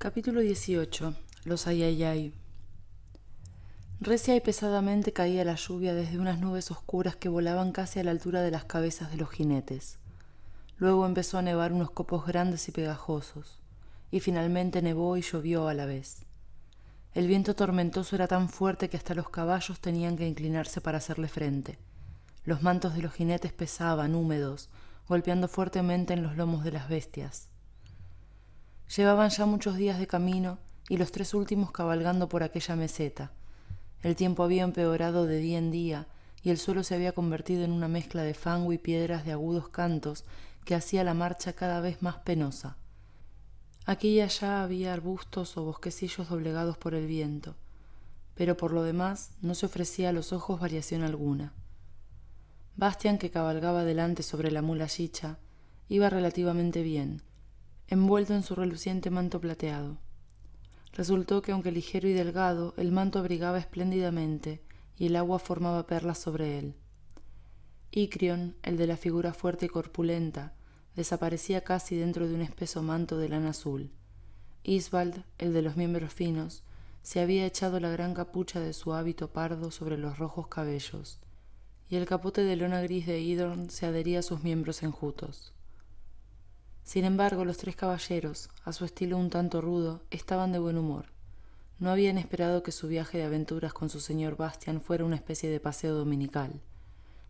Capítulo 18. Los Ayayay. Recia y pesadamente caía la lluvia desde unas nubes oscuras que volaban casi a la altura de las cabezas de los jinetes. Luego empezó a nevar unos copos grandes y pegajosos, y finalmente nevó y llovió a la vez. El viento tormentoso era tan fuerte que hasta los caballos tenían que inclinarse para hacerle frente. Los mantos de los jinetes pesaban, húmedos, golpeando fuertemente en los lomos de las bestias. Llevaban ya muchos días de camino y los 3 últimos cabalgando por aquella meseta. El tiempo había empeorado de día en día y el suelo se había convertido en una mezcla de fango y piedras de agudos cantos que hacía la marcha cada vez más penosa. Aquí y allá había arbustos o bosquecillos doblegados por el viento, pero por lo demás no se ofrecía a los ojos variación alguna. Bastian, que cabalgaba delante sobre la mula Yicha, iba relativamente bien, envuelto en su reluciente manto plateado. Resultó que, aunque ligero y delgado, el manto abrigaba espléndidamente y el agua formaba perlas sobre él. Icrion, el de la figura fuerte y corpulenta, desaparecía casi dentro de un espeso manto de lana azul. Isvald, el de los miembros finos, se había echado la gran capucha de su hábito pardo sobre los rojos cabellos, y el capote de lona gris de Idorn se adhería a sus miembros enjutos. Sin embargo, los 3 caballeros, a su estilo un tanto rudo, estaban de buen humor. No habían esperado que su viaje de aventuras con su señor Bastian fuera una especie de paseo dominical.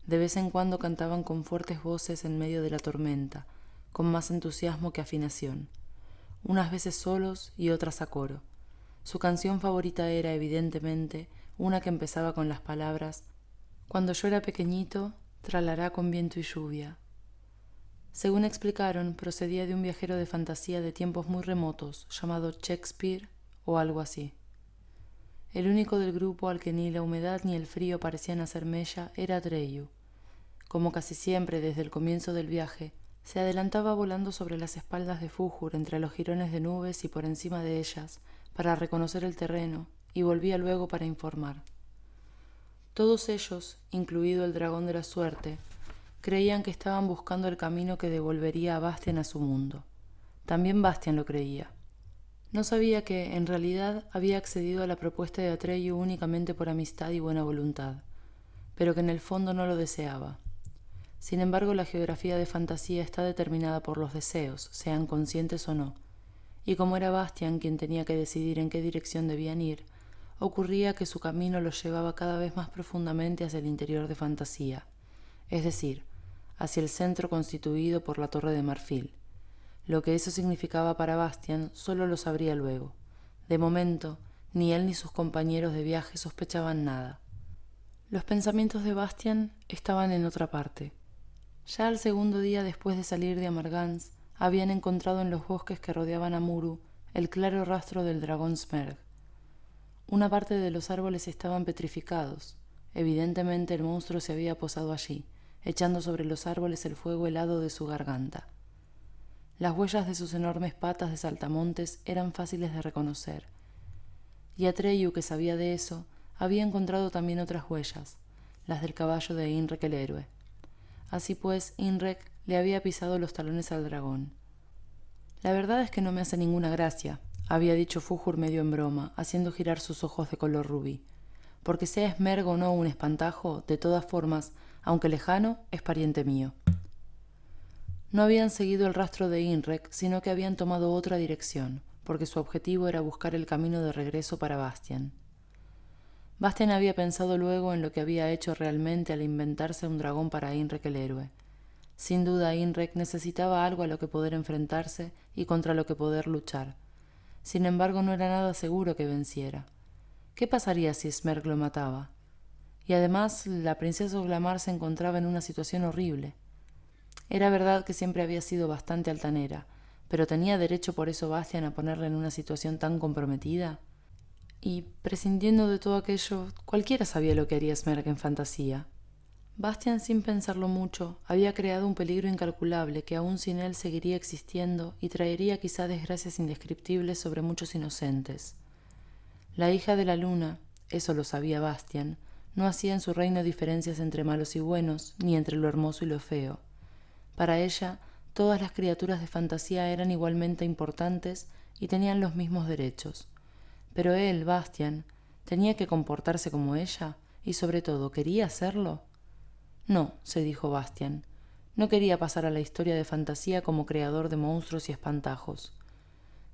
De vez en cuando cantaban con fuertes voces en medio de la tormenta, con más entusiasmo que afinación, unas veces solos y otras a coro. Su canción favorita era, evidentemente, una que empezaba con las palabras «Cuando yo era pequeñito, tralará con viento y lluvia». Según explicaron, procedía de un viajero de fantasía de tiempos muy remotos, llamado Shakespeare o algo así. El único del grupo al que ni la humedad ni el frío parecían hacer mella era Atreyu. Como casi siempre desde el comienzo del viaje, se adelantaba volando sobre las espaldas de Fújur entre los jirones de nubes y por encima de ellas, para reconocer el terreno, y volvía luego para informar. Todos ellos, incluido el dragón de la suerte, creían que estaban buscando el camino que devolvería a Bastian a su mundo. También Bastian lo creía. No sabía que, en realidad, había accedido a la propuesta de Atreyu únicamente por amistad y buena voluntad, pero que en el fondo no lo deseaba. Sin embargo, la geografía de fantasía está determinada por los deseos, sean conscientes o no, y como era Bastian quien tenía que decidir en qué dirección debían ir, ocurría que su camino los llevaba cada vez más profundamente hacia el interior de fantasía, es decir, hacia el centro constituido por la Torre de Marfil. Lo que eso significaba para Bastian solo lo sabría luego. De momento, ni él ni sus compañeros de viaje sospechaban nada. Los pensamientos de Bastian estaban en otra parte. Ya al segundo día después de salir de Amargans, habían encontrado en los bosques que rodeaban a Muru el claro rastro del dragón Smerg. Una parte de los árboles estaban petrificados. Evidentemente el monstruo se había posado allí, echando sobre los árboles el fuego helado de su garganta. Las huellas de sus enormes patas de saltamontes eran fáciles de reconocer, y Atreyu, que sabía de eso, había encontrado también otras huellas, las del caballo de Inrek el héroe. Así pues, Inrek le había pisado los talones al dragón. «La verdad es que no me hace ninguna gracia», había dicho Fújur medio en broma, haciendo girar sus ojos de color rubí. «Porque sea Smerg o no un espantajo, de todas formas, aunque lejano, es pariente mío». No habían seguido el rastro de Inrek, sino que habían tomado otra dirección, porque su objetivo era buscar el camino de regreso para Bastian. Bastian había pensado luego en lo que había hecho realmente al inventarse un dragón para Inrek el héroe. Sin duda, Inrek necesitaba algo a lo que poder enfrentarse y contra lo que poder luchar. Sin embargo, no era nada seguro que venciera. ¿Qué pasaría si Smerg lo mataba? Y además, la princesa Oglamar se encontraba en una situación horrible. Era verdad que siempre había sido bastante altanera, pero ¿tenía derecho por eso Bastian a ponerla en una situación tan comprometida? Y, prescindiendo de todo aquello, cualquiera sabía lo que haría Smerg en fantasía. Bastian, sin pensarlo mucho, había creado un peligro incalculable que aún sin él seguiría existiendo y traería quizá desgracias indescriptibles sobre muchos inocentes. La hija de la luna, eso lo sabía Bastian, no hacía en su reino diferencias entre malos y buenos, ni entre lo hermoso y lo feo. Para ella, todas las criaturas de fantasía eran igualmente importantes y tenían los mismos derechos. Pero él, Bastian, ¿tenía que comportarse como ella? Y sobre todo, ¿quería hacerlo? No, se dijo Bastian. No quería pasar a la historia de fantasía como creador de monstruos y espantajos.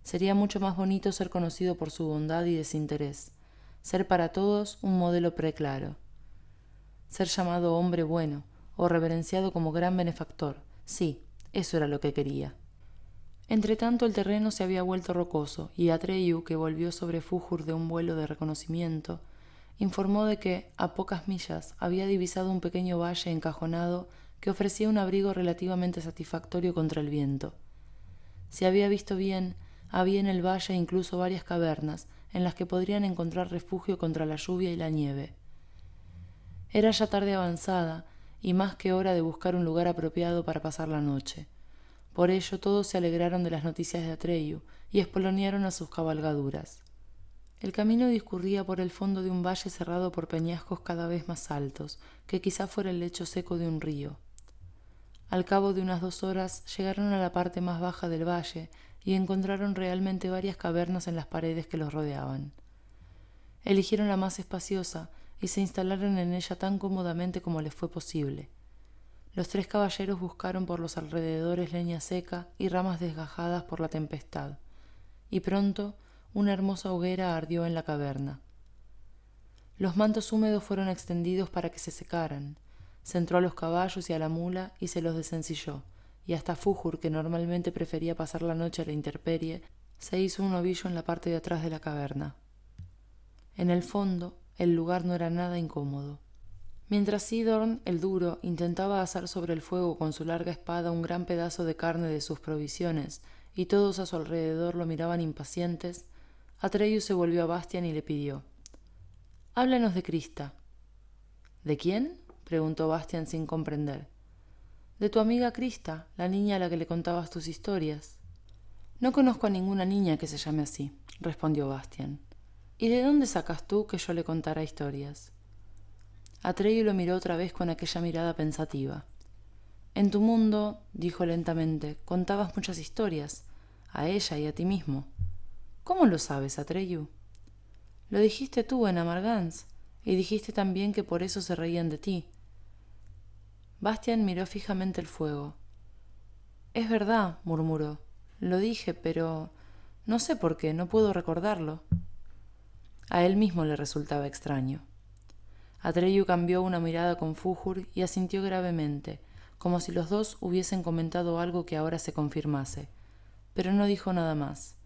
Sería mucho más bonito ser conocido por su bondad y desinterés, ser para todos un modelo preclaro. Ser llamado hombre bueno, o reverenciado como gran benefactor. Sí, eso era lo que quería. Entretanto el terreno se había vuelto rocoso, y Atreyu, que volvió sobre Fújur de un vuelo de reconocimiento, informó de que, a pocas millas, había divisado un pequeño valle encajonado que ofrecía un abrigo relativamente satisfactorio contra el viento. Si había visto bien, había en el valle incluso varias cavernas, en las que podrían encontrar refugio contra la lluvia y la nieve. Era ya tarde avanzada, y más que hora de buscar un lugar apropiado para pasar la noche. Por ello todos se alegraron de las noticias de Atreyu y espolonearon a sus cabalgaduras. El camino discurría por el fondo de un valle cerrado por peñascos cada vez más altos, que quizá fuera el lecho seco de un río. Al cabo de unas 2 horas llegaron a la parte más baja del valle y encontraron realmente varias cavernas en las paredes que los rodeaban. Eligieron la más espaciosa y se instalaron en ella tan cómodamente como les fue posible. Los 3 caballeros buscaron por los alrededores leña seca y ramas desgajadas por la tempestad, y pronto una hermosa hoguera ardió en la caverna. Los mantos húmedos fueron extendidos para que se secaran. Se entró a los caballos y a la mula y se los desencilló, y hasta Fújur, que normalmente prefería pasar la noche a la intemperie, se hizo un ovillo en la parte de atrás de la caverna. En el fondo, el lugar no era nada incómodo. Mientras Sidorn, el duro, intentaba asar sobre el fuego con su larga espada un gran pedazo de carne de sus provisiones, y todos a su alrededor lo miraban impacientes, Atreyu se volvió a Bastian y le pidió: «Háblanos de Krista». «¿De quién?», preguntó Bastian sin comprender. «De tu amiga Krista, la niña a la que le contabas tus historias». «No conozco a ninguna niña que se llame así», respondió Bastian. «¿Y de dónde sacas tú que yo le contara historias?». Atreyu lo miró otra vez con aquella mirada pensativa. «En tu mundo», dijo lentamente, «contabas muchas historias, a ella y a ti mismo». «¿Cómo lo sabes, Atreyu?». «Lo dijiste tú en Amargans, y dijiste también que por eso se reían de ti». Bastian miró fijamente el fuego. «Es verdad», murmuró. «Lo dije, pero no sé por qué, no puedo recordarlo». A él mismo le resultaba extraño. Atreyu cambió una mirada con Fújur y asintió gravemente, como si los dos hubiesen comentado algo que ahora se confirmase, pero no dijo nada más.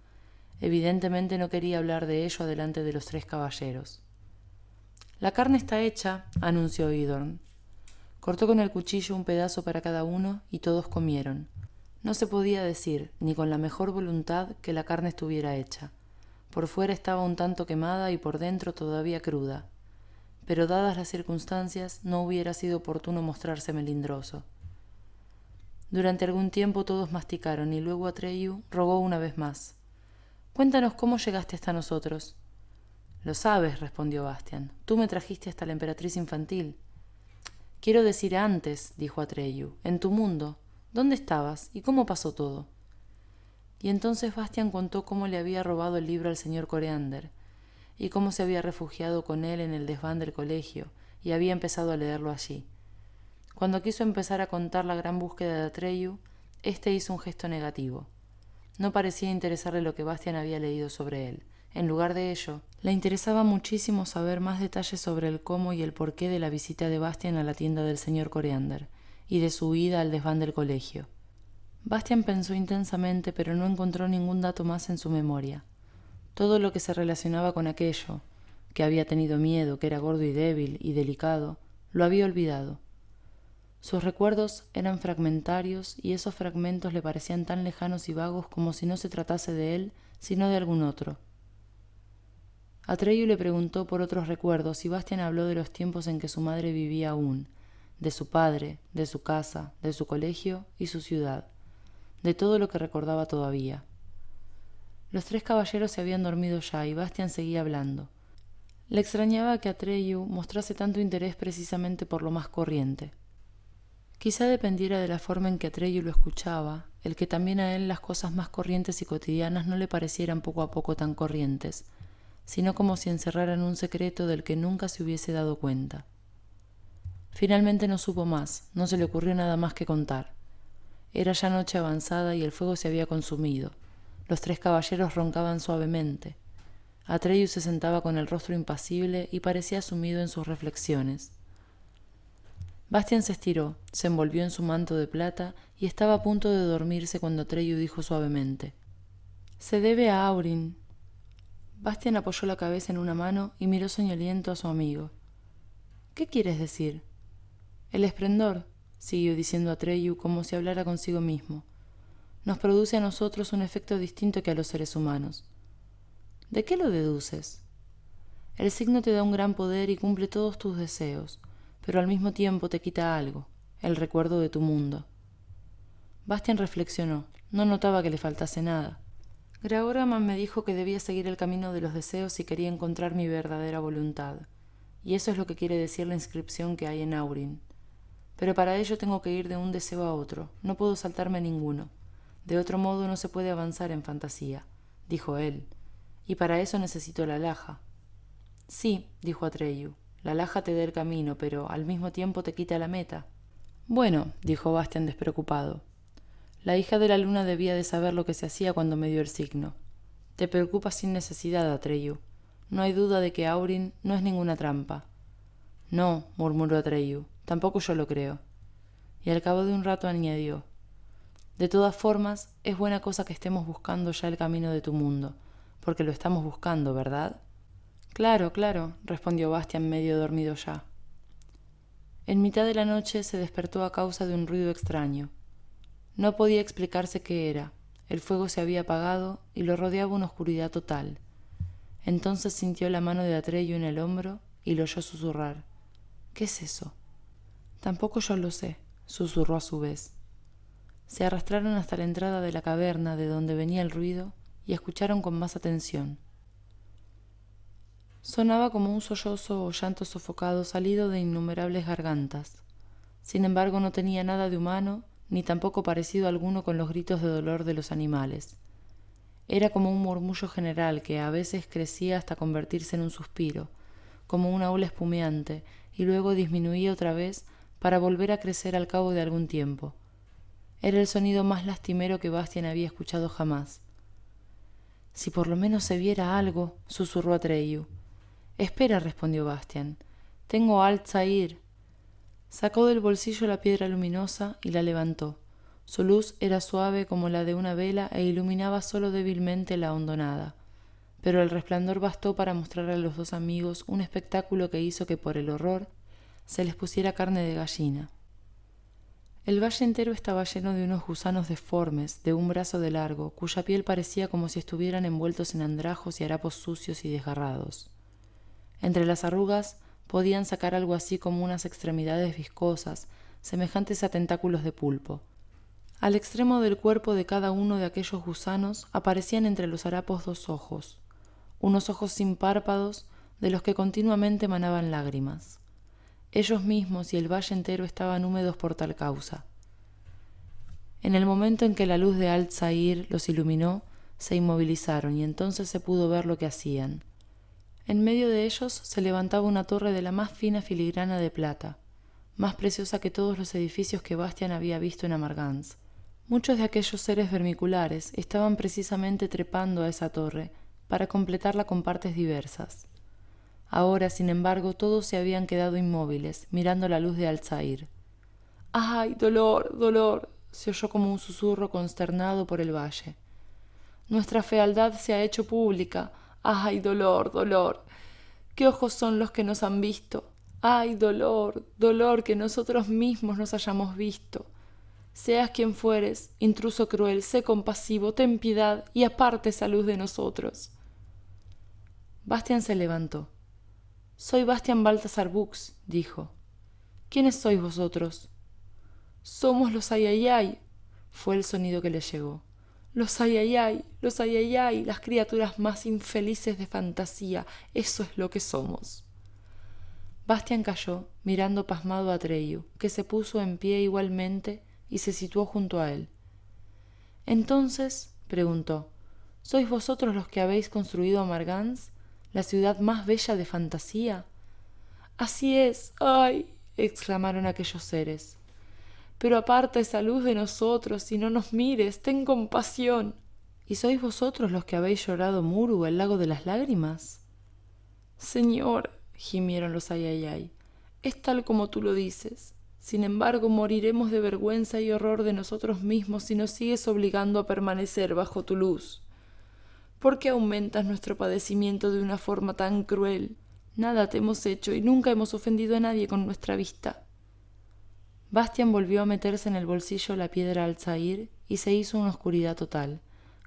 Evidentemente no quería hablar de ello delante de los 3 caballeros. «La carne está hecha», anunció Idorn. Cortó con el cuchillo un pedazo para cada uno y todos comieron. No se podía decir, ni con la mejor voluntad, que la carne estuviera hecha. Por fuera estaba un tanto quemada y por dentro todavía cruda. Pero dadas las circunstancias, no hubiera sido oportuno mostrarse melindroso. Durante algún tiempo todos masticaron y luego Atreyu rogó una vez más: «Cuéntanos cómo llegaste hasta nosotros». «Lo sabes», respondió Bastian. «Tú me trajiste hasta la emperatriz infantil». «Quiero decir antes», dijo Atreyu, «en tu mundo. ¿Dónde estabas y cómo pasó todo?». Y entonces Bastian contó cómo le había robado el libro al señor Coreander, y cómo se había refugiado con él en el desván del colegio, y había empezado a leerlo allí. Cuando quiso empezar a contar la gran búsqueda de Atreyu, éste hizo un gesto negativo. No parecía interesarle lo que Bastian había leído sobre él. En lugar de ello, le interesaba muchísimo saber más detalles sobre el cómo y el porqué de la visita de Bastian a la tienda del señor Coreander, y de su huida al desván del colegio. Bastian pensó intensamente, pero no encontró ningún dato más en su memoria. Todo lo que se relacionaba con aquello, que había tenido miedo, que era gordo y débil y delicado, lo había olvidado. Sus recuerdos eran fragmentarios y esos fragmentos le parecían tan lejanos y vagos como si no se tratase de él, sino de algún otro. Atreyu le preguntó por otros recuerdos y Bastian habló de los tiempos en que su madre vivía aún, de su padre, de su casa, de su colegio y su ciudad, de todo lo que recordaba todavía. Los 3 caballeros se habían dormido ya y Bastian seguía hablando. Le extrañaba que Atreyu mostrase tanto interés precisamente por lo más corriente. Quizá dependiera de la forma en que Atreyu lo escuchaba, el que también a él las cosas más corrientes y cotidianas no le parecieran poco a poco tan corrientes, sino como si encerraran un secreto del que nunca se hubiese dado cuenta. Finalmente no supo más, no se le ocurrió nada más que contar. Era ya noche avanzada y el fuego se había consumido. Los tres caballeros roncaban suavemente. Atreyu se sentaba con el rostro impasible y parecía sumido en sus reflexiones. Bastian se estiró, se envolvió en su manto de plata y estaba a punto de dormirse cuando Atreyu dijo suavemente: «Se debe a Aurin». Bastian apoyó la cabeza en una mano y miró soñoliento a su amigo. «¿Qué quieres decir?» «El esplendor», siguió diciendo Atreyu como si hablara consigo mismo, «nos produce a nosotros un efecto distinto que a los seres humanos». «¿De qué lo deduces?» «El signo te da un gran poder y cumple todos tus deseos, pero al mismo tiempo te quita algo, el recuerdo de tu mundo». Bastian reflexionó. No notaba que le faltase nada. Graoraman me dijo que debía seguir el camino de los deseos si quería encontrar mi verdadera voluntad, y eso es lo que quiere decir la inscripción que hay en Aurin. Pero para ello tengo que ir de un deseo a otro, no puedo saltarme ninguno. De otro modo no se puede avanzar en fantasía, dijo él, y para eso necesito la alhaja. Sí, dijo Atreyu, la alhaja te da el camino, pero al mismo tiempo te quita la meta. Bueno, dijo Bastian despreocupado. La hija de la luna debía de saber lo que se hacía cuando me dio el signo. Te preocupas sin necesidad, Atreyu. No hay duda de que Aurin no es ninguna trampa. No, murmuró Atreyu, tampoco yo lo creo. Y al cabo de un rato añadió: de todas formas, es buena cosa que estemos buscando ya el camino de tu mundo, porque lo estamos buscando, ¿verdad? Claro, claro, respondió Bastian medio dormido ya. En mitad de la noche se despertó a causa de un ruido extraño. No podía explicarse qué era. El fuego se había apagado y lo rodeaba una oscuridad total. Entonces sintió la mano de Atreyu en el hombro y lo oyó susurrar: «¿Qué es eso?» «Tampoco yo lo sé», susurró a su vez. Se arrastraron hasta la entrada de la caverna de donde venía el ruido y escucharon con más atención. Sonaba como un sollozo o llanto sofocado salido de innumerables gargantas. Sin embargo, no tenía nada de humano, ni tampoco parecido alguno con los gritos de dolor de los animales. Era como un murmullo general que a veces crecía hasta convertirse en un suspiro, como una ola espumeante, y luego disminuía otra vez para volver a crecer al cabo de algún tiempo. Era el sonido más lastimero que Bastian había escuchado jamás. «Si por lo menos se viera algo», susurró Atreyu. «Espera», respondió Bastian. «Tengo Altair». Sacó del bolsillo la piedra luminosa y la levantó. Su luz era suave como la de una vela e iluminaba solo débilmente la hondonada. Pero el resplandor bastó para mostrar a los dos amigos un espectáculo que hizo que por el horror se les pusiera carne de gallina. El valle entero estaba lleno de unos gusanos deformes, de un brazo de largo, cuya piel parecía como si estuvieran envueltos en andrajos y harapos sucios y desgarrados. Entre las arrugas podían sacar algo así como unas extremidades viscosas, semejantes a tentáculos de pulpo. Al extremo del cuerpo de cada uno de aquellos gusanos aparecían entre los harapos dos ojos, unos ojos sin párpados de los que continuamente emanaban lágrimas. Ellos mismos y el valle entero estaban húmedos por tal causa. En el momento en que la luz de Altair los iluminó, se inmovilizaron y entonces se pudo ver lo que hacían. En medio de ellos se levantaba una torre de la más fina filigrana de plata, más preciosa que todos los edificios que Bastian había visto en Amargans. Muchos de aquellos seres vermiculares estaban precisamente trepando a esa torre para completarla con partes diversas. Ahora, sin embargo, todos se habían quedado inmóviles, mirando la luz de Altair. «¡Ay, dolor, dolor!», se oyó como un susurro consternado por el valle. «Nuestra fealdad se ha hecho pública. ¡Ay, dolor, dolor! ¿Qué ojos son los que nos han visto? ¡Ay, dolor, dolor, que nosotros mismos nos hayamos visto! Seas quien fueres, intruso cruel, sé compasivo, ten piedad y aparte esa luz de nosotros». Bastian se levantó. «Soy Bastian Baltasar Bux», dijo. «¿Quiénes sois vosotros?» «Somos los Ayayay», fue el sonido que le llegó. «Los Ayayay, las criaturas más infelices de fantasía, eso es lo que somos». Bastian cayó, mirando pasmado a Atreyu, que se puso en pie igualmente y se situó junto a él. «Entonces», preguntó, «¿sois vosotros los que habéis construido Amargans, la ciudad más bella de fantasía?» «Así es, ay», exclamaron aquellos seres. «Pero aparta esa luz de nosotros y no nos mires, ten compasión». «¿Y sois vosotros los que habéis llorado Muru, el lago de las lágrimas?» «Señor», gimieron los Ayayay, «es tal como tú lo dices. Sin embargo, moriremos de vergüenza y horror de nosotros mismos si nos sigues obligando a permanecer bajo tu luz. ¿Por qué aumentas nuestro padecimiento de una forma tan cruel? Nada te hemos hecho y nunca hemos ofendido a nadie con nuestra vista». Bastian volvió a meterse en el bolsillo la piedra Alzahir y se hizo una oscuridad total.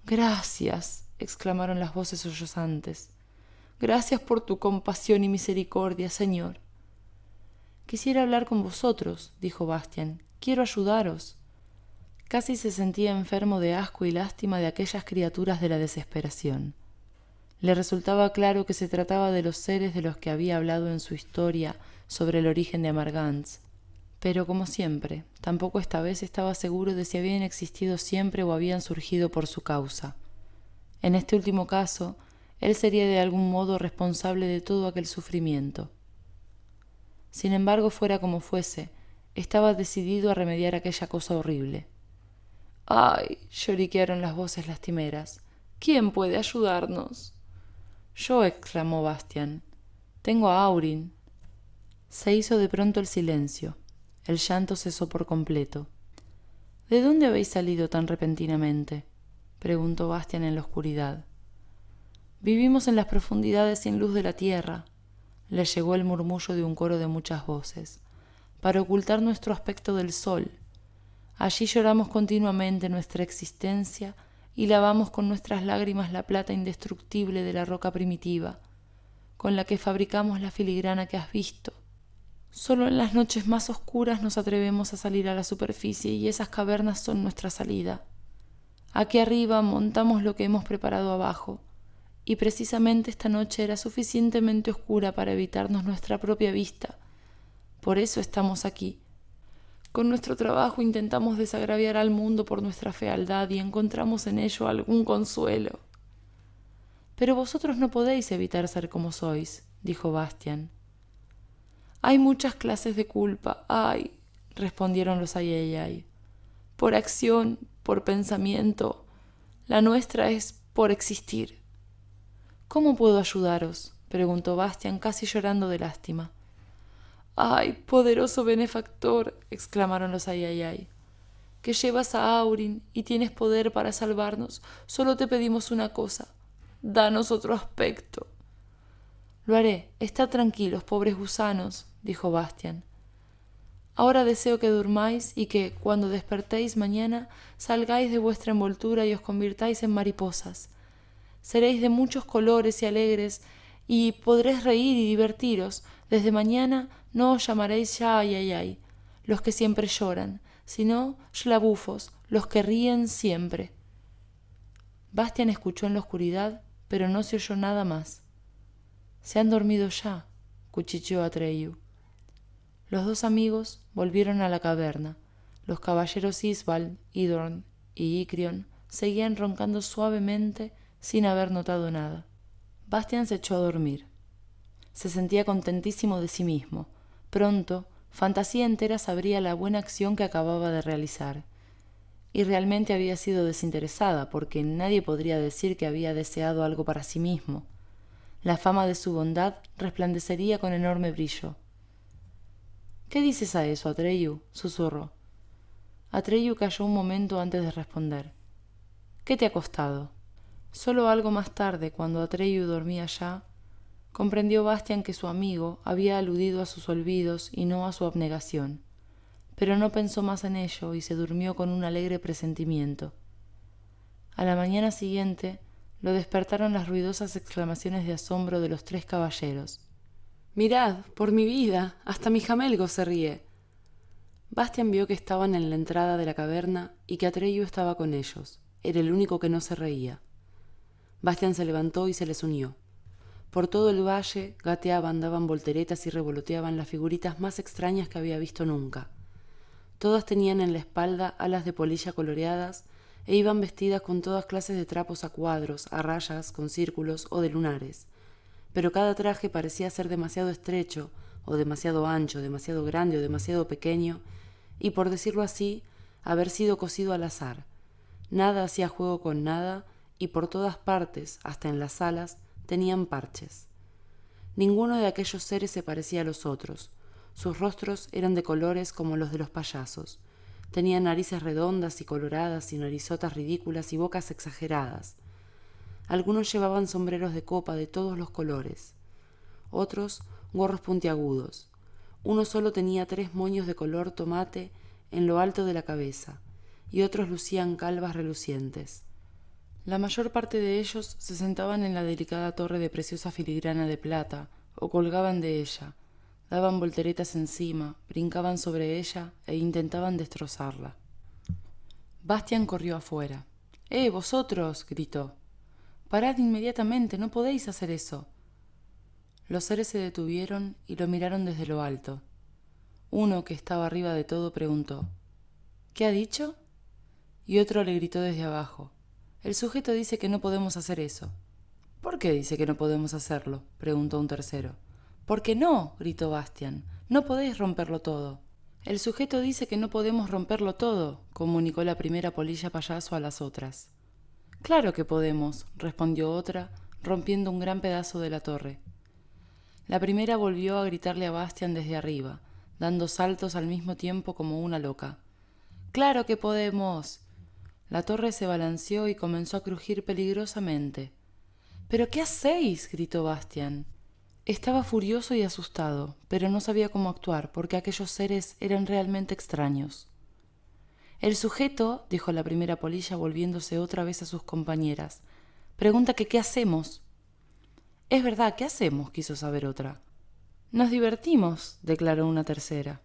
«Gracias», exclamaron las voces sollozantes. «Gracias por tu compasión y misericordia, Señor». «Quisiera hablar con vosotros», dijo Bastian. «Quiero ayudaros». Casi se sentía enfermo de asco y lástima de aquellas criaturas de la desesperación. Le resultaba claro que se trataba de los seres de los que había hablado en su historia sobre el origen de Amargans, pero como siempre, tampoco esta vez estaba seguro de si habían existido siempre o habían surgido por su causa. En este último caso, él sería de algún modo responsable de todo aquel sufrimiento. Sin embargo, fuera como fuese, estaba decidido a remediar aquella cosa horrible. «¡Ay!», lloriquearon las voces lastimeras. «¿Quién puede ayudarnos?» «Yo», exclamó Bastian. «Tengo a Aurin». Se hizo de pronto el silencio. El llanto cesó por completo. «¿De dónde habéis salido tan repentinamente?», preguntó Bastian en la oscuridad. «Vivimos en las profundidades sin luz de la tierra», le llegó el murmullo de un coro de muchas voces, «para ocultar nuestro aspecto del sol. Allí lloramos continuamente nuestra existencia y lavamos con nuestras lágrimas la plata indestructible de la roca primitiva, con la que fabricamos la filigrana que has visto. Solo en las noches más oscuras nos atrevemos a salir a la superficie y esas cavernas son nuestra salida. Aquí arriba montamos lo que hemos preparado abajo, y precisamente esta noche era suficientemente oscura para evitarnos nuestra propia vista. Por eso estamos aquí. Con nuestro trabajo intentamos desagraviar al mundo por nuestra fealdad y encontramos en ello algún consuelo». «Pero vosotros no podéis evitar ser como sois», dijo Bastian. «Hay muchas clases de culpa, ¡ay!», respondieron los Ayayay. «Por acción, por pensamiento. La nuestra es por existir». «¿Cómo puedo ayudaros?», preguntó Bastian, casi llorando de lástima. «¡Ay, poderoso benefactor!», exclamaron los Ayayay, «que llevas a Aurin y tienes poder para salvarnos, solo te pedimos una cosa: danos otro aspecto». «Lo haré, estad tranquilos, pobres gusanos», dijo Bastian. «Ahora deseo que durmáis y que, cuando despertéis mañana, salgáis de vuestra envoltura y os convirtáis en mariposas. Seréis de muchos colores y alegres, y podréis reír y divertiros. Desde mañana no os llamaréis ya Ayayay, los que siempre lloran, sino Shlabufos, los que ríen siempre». Bastian escuchó en la oscuridad, pero no se oyó nada más. «Se han dormido ya», cuchicheó Atreyu. Los dos amigos volvieron a la caverna. Los caballeros Isvald, Idorn y Icrion seguían roncando suavemente sin haber notado nada. Bastian se echó a dormir. Se sentía contentísimo de sí mismo. Pronto, fantasía entera sabría la buena acción que acababa de realizar. Y realmente había sido desinteresada, porque nadie podría decir que había deseado algo para sí mismo. La fama de su bondad resplandecería con enorme brillo. «¿Qué dices a eso, Atreyu?», susurró. Atreyu calló un momento antes de responder. «¿Qué te ha costado?». Solo algo más tarde, cuando Atreyu dormía ya, comprendió Bastian que su amigo había aludido a sus olvidos y no a su abnegación, pero no pensó más en ello y se durmió con un alegre presentimiento. A la mañana siguiente lo despertaron las ruidosas exclamaciones de asombro de los tres caballeros. «Mirad, por mi vida, hasta mi jamelgo se ríe». Bastian vio que estaban en la entrada de la caverna y que Atreyu estaba con ellos. Era el único que no se reía. Bastian se levantó y se les unió. Por todo el valle gateaban, daban volteretas y revoloteaban las figuritas más extrañas que había visto nunca. Todas tenían en la espalda alas de polilla coloreadas e iban vestidas con todas clases de trapos a cuadros, a rayas, con círculos o de lunares. Pero cada traje parecía ser demasiado estrecho, o demasiado ancho, demasiado grande o demasiado pequeño, y por decirlo así, haber sido cosido al azar. Nada hacía juego con nada, y por todas partes, hasta en las alas, tenían parches. Ninguno de aquellos seres se parecía a los otros. Sus rostros eran de colores como los de los payasos. Tenían narices redondas y coloradas y narizotas ridículas y bocas exageradas. Algunos llevaban sombreros de copa de todos los colores. Otros, gorros puntiagudos. Uno solo tenía 3 moños de color tomate en lo alto de la cabeza, y otros lucían calvas relucientes. La mayor parte de ellos se sentaban en la delicada torre de preciosa filigrana de plata, o colgaban de ella, daban volteretas encima, brincaban sobre ella e intentaban destrozarla. Bastian corrió afuera. Vosotros! Gritó. Parad inmediatamente, no podéis hacer eso. Los seres se detuvieron y lo miraron desde lo alto. Uno, que estaba arriba de todo, preguntó: ¿Qué ha dicho? Y otro le gritó desde abajo: El sujeto dice que no podemos hacer eso. ¿Por qué dice que no podemos hacerlo?, preguntó un tercero. ¿Por qué no?, gritó Bastian. No podéis romperlo todo. El sujeto dice que no podemos romperlo todo, comunicó la primera polilla payaso a las otras. Claro que podemos, respondió otra, rompiendo un gran pedazo de la torre. La primera volvió a gritarle a Bastian desde arriba, dando saltos al mismo tiempo como una loca. ¡Claro que podemos! La torre se balanceó y comenzó a crujir peligrosamente. ¿Pero qué hacéis?, gritó Bastian. Estaba furioso y asustado, pero no sabía cómo actuar, porque aquellos seres eran realmente extraños. El sujeto, dijo la primera polilla volviéndose otra vez a sus compañeras, pregunta que qué hacemos. Es verdad, ¿qué hacemos?, quiso saber otra. Nos divertimos, declaró una tercera.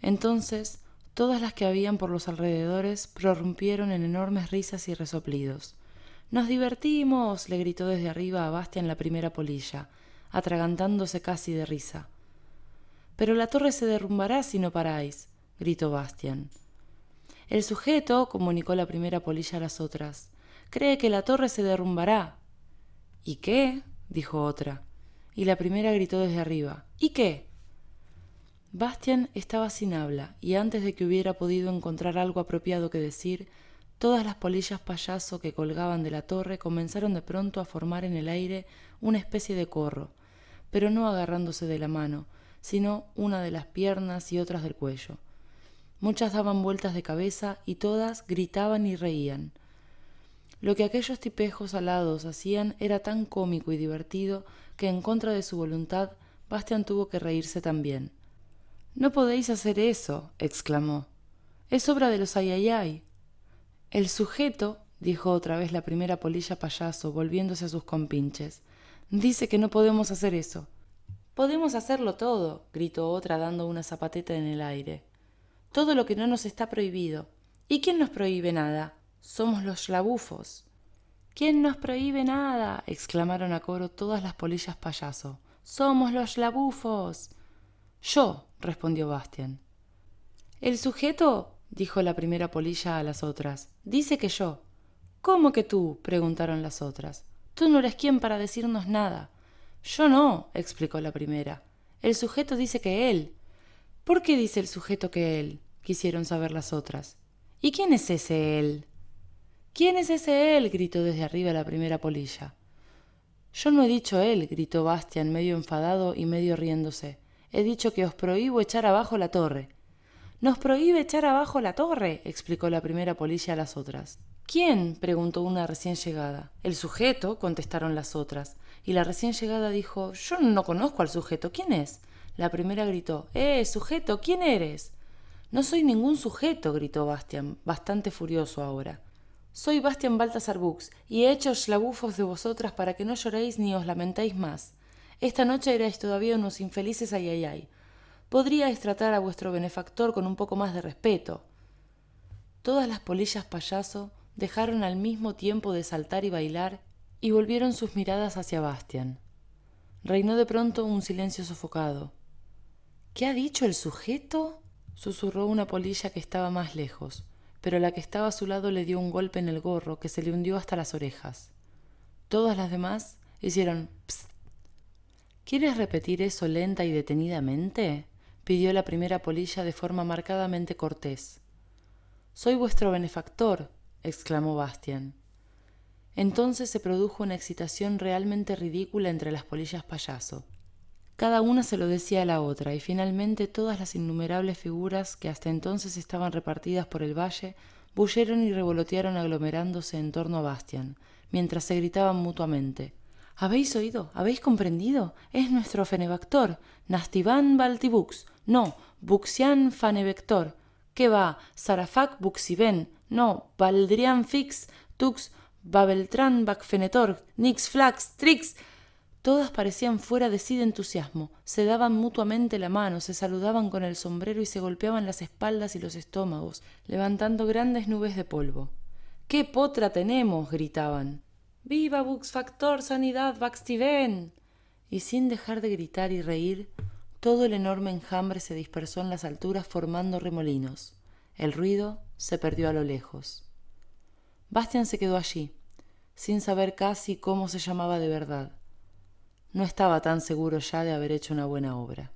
Entonces, todas las que habían por los alrededores prorrumpieron en enormes risas y resoplidos. ¡Nos divertimos!, le gritó desde arriba a Bastian la primera polilla, atragantándose casi de risa. Pero la torre se derrumbará si no paráis, gritó Bastian. El sujeto, comunicó la primera polilla a las otras, cree que la torre se derrumbará. ¿Y qué?, dijo otra, y la primera gritó desde arriba: ¿Y qué? Bastian estaba sin habla, y antes de que hubiera podido encontrar algo apropiado que decir, todas las polillas payaso que colgaban de la torre comenzaron de pronto a formar en el aire una especie de corro, pero no agarrándose de la mano, sino una de las piernas y otras del cuello. Muchas daban vueltas de cabeza y todas gritaban y reían. Lo que aquellos tipejos alados hacían era tan cómico y divertido que, en contra de su voluntad, Bastian tuvo que reírse también. «No podéis hacer eso», exclamó. «Es obra de los ayayay». «El sujeto», dijo otra vez la primera polilla payaso, volviéndose a sus compinches, «dice que no podemos hacer eso». «Podemos hacerlo todo», gritó otra dando una zapateta en el aire. «Todo lo que no nos está prohibido». «¿Y quién nos prohíbe nada? Somos los schlabufos». «¿Quién nos prohíbe nada?», exclamaron a coro todas las polillas payaso. «Somos los schlabufos». «Yo», respondió Bastian. «El sujeto», dijo la primera polilla a las otras, «dice que yo». «¿Cómo que tú?», preguntaron las otras. «Tú no eres quien para decirnos nada». «Yo no», explicó la primera. «El sujeto dice que él». «¿Por qué dice el sujeto que él?», quisieron saber las otras. «¿Y quién es ese él?». «¿Quién es ese él?», gritó desde arriba la primera polilla. «Yo no he dicho él», gritó Bastian medio enfadado y medio riéndose. «He dicho que os prohíbo echar abajo la torre». «¿Nos prohíbe echar abajo la torre?», explicó la primera polilla a las otras. «¿Quién?», preguntó una recién llegada. «El sujeto», contestaron las otras. Y la recién llegada dijo: «Yo no conozco al sujeto. ¿Quién es?». La primera gritó: sujeto, ¿quién eres?». «No soy ningún sujeto», gritó Bastian, bastante furioso ahora. «Soy Bastian Baltasar Bux, y he hecho schlabufos de vosotras para que no lloréis ni os lamentéis más. Esta noche erais todavía unos infelices ayayay. Podríais tratar a vuestro benefactor con un poco más de respeto». Todas las polillas payaso dejaron al mismo tiempo de saltar y bailar y volvieron sus miradas hacia Bastian. Reinó de pronto un silencio sofocado. —¿Qué ha dicho el sujeto? —susurró una polilla que estaba más lejos, pero la que estaba a su lado le dio un golpe en el gorro que se le hundió hasta las orejas. Todas las demás hicieron «psst». —¿Quieres repetir eso lenta y detenidamente? —pidió la primera polilla de forma marcadamente cortés. —Soy vuestro benefactor —exclamó Bastian. Entonces se produjo una excitación realmente ridícula entre las polillas payaso. Cada una se lo decía a la otra, y finalmente todas las innumerables figuras que hasta entonces estaban repartidas por el valle bullieron y revolotearon aglomerándose en torno a Bastian, mientras se gritaban mutuamente: —¿Habéis oído? ¿Habéis comprendido? Es nuestro fenebactor, Nastivan Baltibux, no, Buxian fanebector. ¿Qué va? Sarafak Buxiben, no, Baldrian Fix, Tux, Babeltran Bacfenetor, Nix Flax, Trix. Todas parecían fuera de sí de entusiasmo, se daban mutuamente la mano, se saludaban con el sombrero y se golpeaban las espaldas y los estómagos, levantando grandes nubes de polvo. —¡Qué potra tenemos! —gritaban. —¡Viva Bux Factor Sanidad Baxtiven! Y sin dejar de gritar y reír, todo el enorme enjambre se dispersó en las alturas formando remolinos. El ruido se perdió a lo lejos. Bastian se quedó allí, sin saber casi cómo se llamaba de verdad. No estaba tan seguro ya de haber hecho una buena obra.